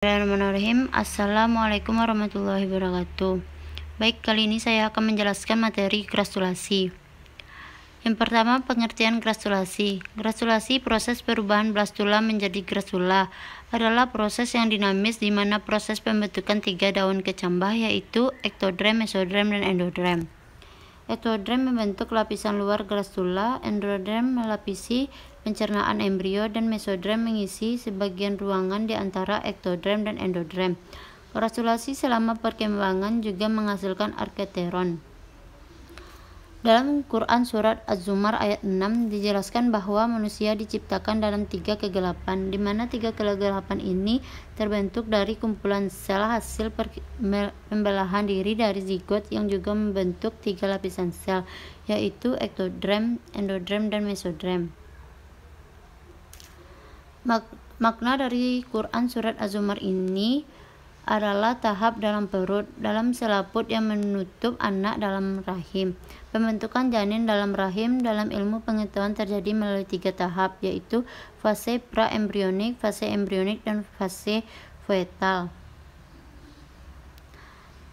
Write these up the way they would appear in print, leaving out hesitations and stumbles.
Bismillahirrahmanirrahim. Assalamualaikum warahmatullahi wabarakatuh. Baik, kali ini saya akan menjelaskan materi granulasi. Yang pertama, pengertian granulasi. Granulasi, proses perubahan blastula menjadi granula, adalah proses yang dinamis di mana proses pembentukan 3 daun kecambah, yaitu ektodrem, mesodrem, dan endodrem. Ektodrem membentuk lapisan luar granula, endodrem melapisi pencernaan embrio, dan mesodrem mengisi sebagian ruangan di antara ektodrem dan endodrem. Granulasi selama perkembangan juga menghasilkan arketeron. Dalam Quran Surat Az-Zumar ayat 6 dijelaskan bahwa manusia diciptakan dalam 3 kegelapan, di mana 3 kegelapan ini terbentuk dari kumpulan sel hasil pembelahan diri dari zigot yang juga membentuk 3 lapisan sel, yaitu ektodrem, endodrem, dan mesodrem. Makna dari Quran Surat Az-Zumar ini adalah tahap dalam perut, dalam selaput yang menutup anak dalam rahim. Pembentukan janin dalam rahim dalam ilmu pengetahuan terjadi melalui 3 tahap, yaitu fase praembrionik, fase embrionik, dan fase fetal.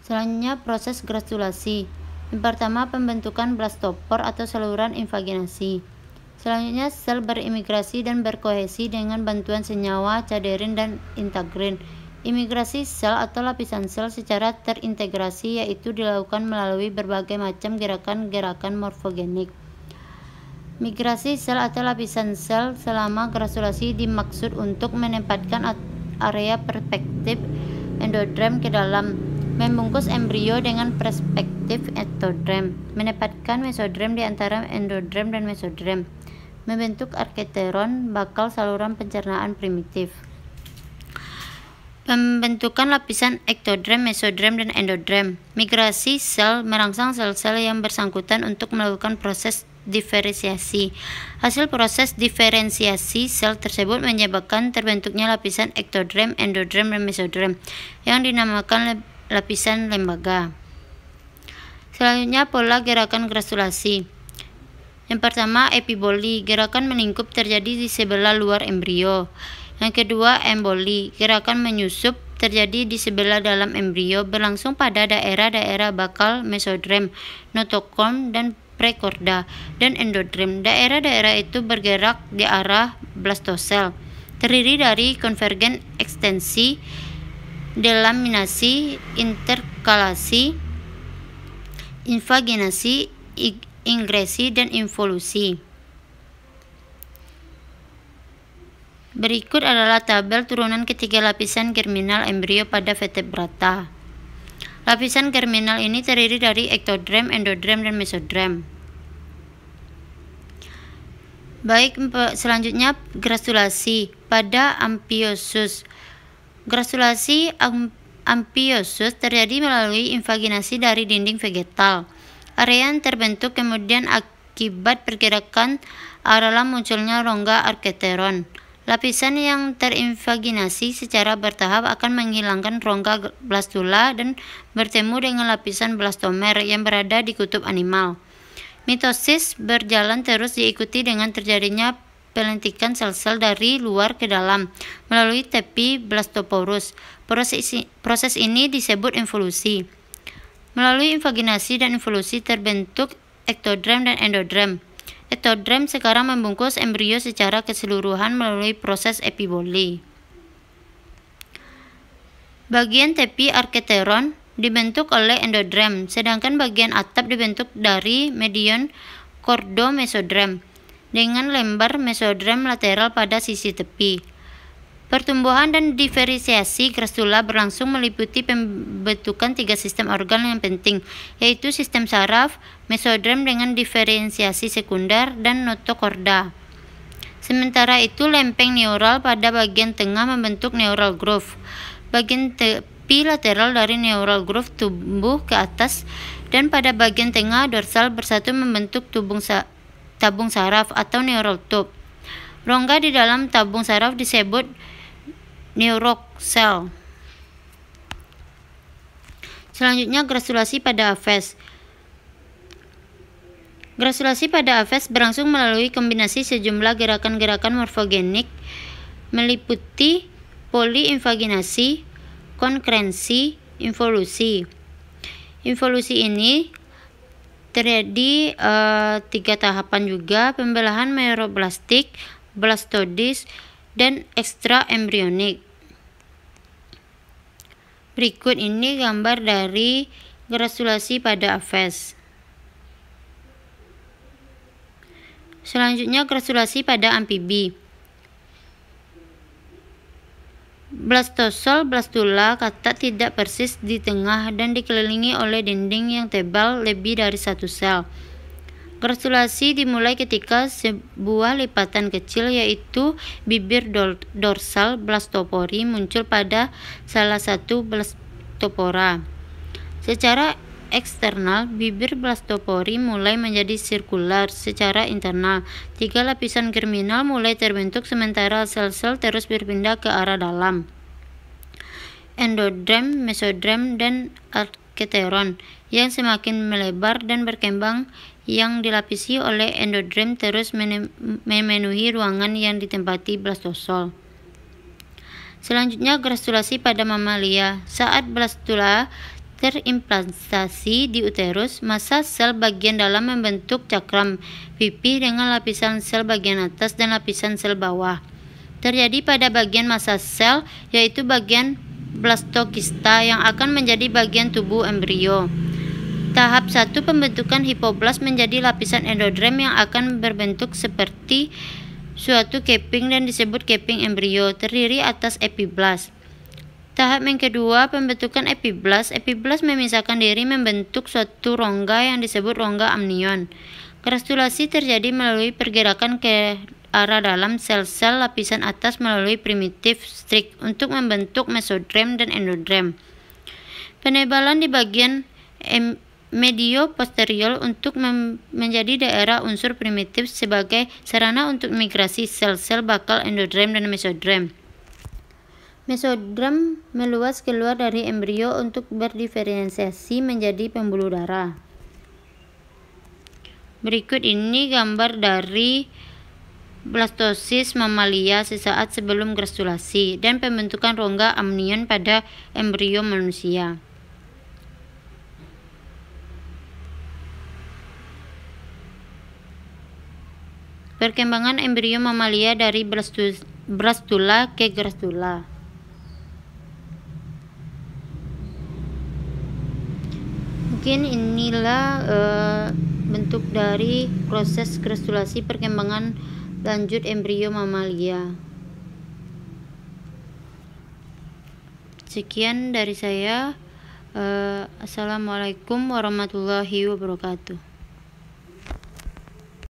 Selanjutnya, proses granulasi. Yang pertama, pembentukan blastopor atau saluran invaginasi. Selanjutnya, sel berimigrasi dan berkohesi dengan bantuan senyawa cadherin dan integrin. Imigrasi sel atau lapisan sel secara terintegrasi, yaitu dilakukan melalui berbagai macam gerakan-gerakan morfogenik. Migrasi sel atau lapisan sel selama granulasi dimaksud untuk menempatkan area perspektif endodrem ke dalam, membungkus embrio dengan perspektif ektodrem, menempatkan mesodrem di antara endodrem dan mesodrem, membentuk arketeron, bakal saluran pencernaan primitif. Pembentukan lapisan ektodrem, mesodrem, dan endodrem. Migrasi sel merangsang sel-sel yang bersangkutan untuk melakukan proses diferensiasi. Hasil proses diferensiasi sel tersebut menyebabkan terbentuknya lapisan ektodrem, endodrem, dan mesodrem yang dinamakan lapisan lembaga. Selanjutnya, pola gerakan granulasi. Yang pertama, epiboli, gerakan meningkup terjadi di sebelah luar embrio. Yang kedua, emboli, gerakan menyusup terjadi di sebelah dalam embrio, berlangsung pada daerah-daerah bakal mesodrem, notochord, dan prekorda, dan endodrem. Daerah-daerah itu bergerak di arah blastosel, terdiri dari konvergen, ekstensi, delaminasi, interkalasi, invaginasi, ingresi, dan involusi. Berikut adalah tabel turunan ketiga lapisan germinal embrio pada vertebrata. Lapisan germinal ini terdiri dari ektodrem, endodrem, dan mesodrem. Baik, selanjutnya granulasi pada amphiosus. Granulasi amphiosus terjadi melalui invaginasi dari dinding vegetal. Area yang terbentuk kemudian akibat pergerakan adalah munculnya rongga arketeron. Lapisan yang terinvaginasi secara bertahap akan menghilangkan rongga blastula dan bertemu dengan lapisan blastomer yang berada di kutub animal. Mitosis berjalan terus diikuti dengan terjadinya pelantikan sel-sel dari luar ke dalam melalui tepi blastoporus. Proses ini disebut involusi. Melalui invaginasi dan involusi terbentuk ektodrem dan endodrem. Ektodrem sekarang membungkus embrio secara keseluruhan melalui proses epiboli. Bagian tepi arketeron dibentuk oleh endodrem, sedangkan bagian atap dibentuk dari medion kordomesodrem dengan lembar mesodrem lateral pada sisi tepi. Pertumbuhan dan diferensiasi granula berlangsung meliputi pembentukan 3 sistem organ yang penting, yaitu sistem saraf, mesodrem dengan diferensiasi sekunder, dan notochorda. Sementara itu, lempeng neural pada bagian tengah membentuk neural groove. Bagian tepi lateral dari neural groove tumbuh ke atas, dan pada bagian tengah dorsal bersatu membentuk tabung saraf atau neural tube. Rongga di dalam tabung saraf disebut neuroksel. Selanjutnya, granulasi pada aves. Granulasi pada aves berlangsung melalui kombinasi sejumlah gerakan-gerakan morfogenik meliputi poliinvaginasi, konkrensi, involusi. Involusi ini terjadi 3 tahapan juga, pembelahan meroblastik, blastodis, dan ekstraembrionik. Berikut ini gambar dari gratulasi pada Aves. Selanjutnya gratulasi pada amfibi. Blastosol blastula katak tidak persis di tengah dan dikelilingi oleh dinding yang tebal lebih dari 1 sel. Gratulasi dimulai ketika sebuah lipatan kecil yaitu bibir dorsal blastopori muncul pada salah satu blastopora. Secara eksternal, bibir blastopori mulai menjadi sirkular. Secara internal, 3 lapisan germinal mulai terbentuk sementara sel-sel terus berpindah ke arah dalam. Endodrem, mesodrem, dan arketeron yang semakin melebar dan berkembang yang dilapisi oleh endodrem terus memenuhi ruangan yang ditempati blastosol. Selanjutnya gratulasi pada mamalia. Saat blastula terimplantasi di uterus, massa sel bagian dalam membentuk cakram pipih dengan lapisan sel bagian atas dan lapisan sel bawah. Terjadi pada bagian massa sel, yaitu bagian blastokista yang akan menjadi bagian tubuh embrio. Tahap 1, pembentukan hipoblas menjadi lapisan endodrem yang akan berbentuk seperti suatu keping dan disebut keping embrio, terdiri atas epiblas. Tahap yang kedua, pembentukan epiblas. Epiblas memisahkan diri membentuk suatu rongga yang disebut rongga amnion. Gratulasi terjadi melalui pergerakan ke arah dalam sel-sel lapisan atas melalui primitif strik untuk membentuk mesodrem dan endodrem. Penebalan di bagian medio posterior untuk menjadi daerah unsur primitif sebagai sarana untuk migrasi sel-sel bakal endodrem dan mesodrem. Mesodrem meluas keluar dari embrio untuk berdiferensiasi menjadi pembuluh darah. Berikut ini gambar dari blastosis mamalia sesaat sebelum gratulasi dan pembentukan rongga amnion pada embrio manusia. Perkembangan embrio mamalia dari blastula ke gratula. Mungkin inilah bentuk dari proses gratulasi perkembangan lanjut embrio mamalia. Sekian dari saya. Assalamualaikum warahmatullahi wabarakatuh.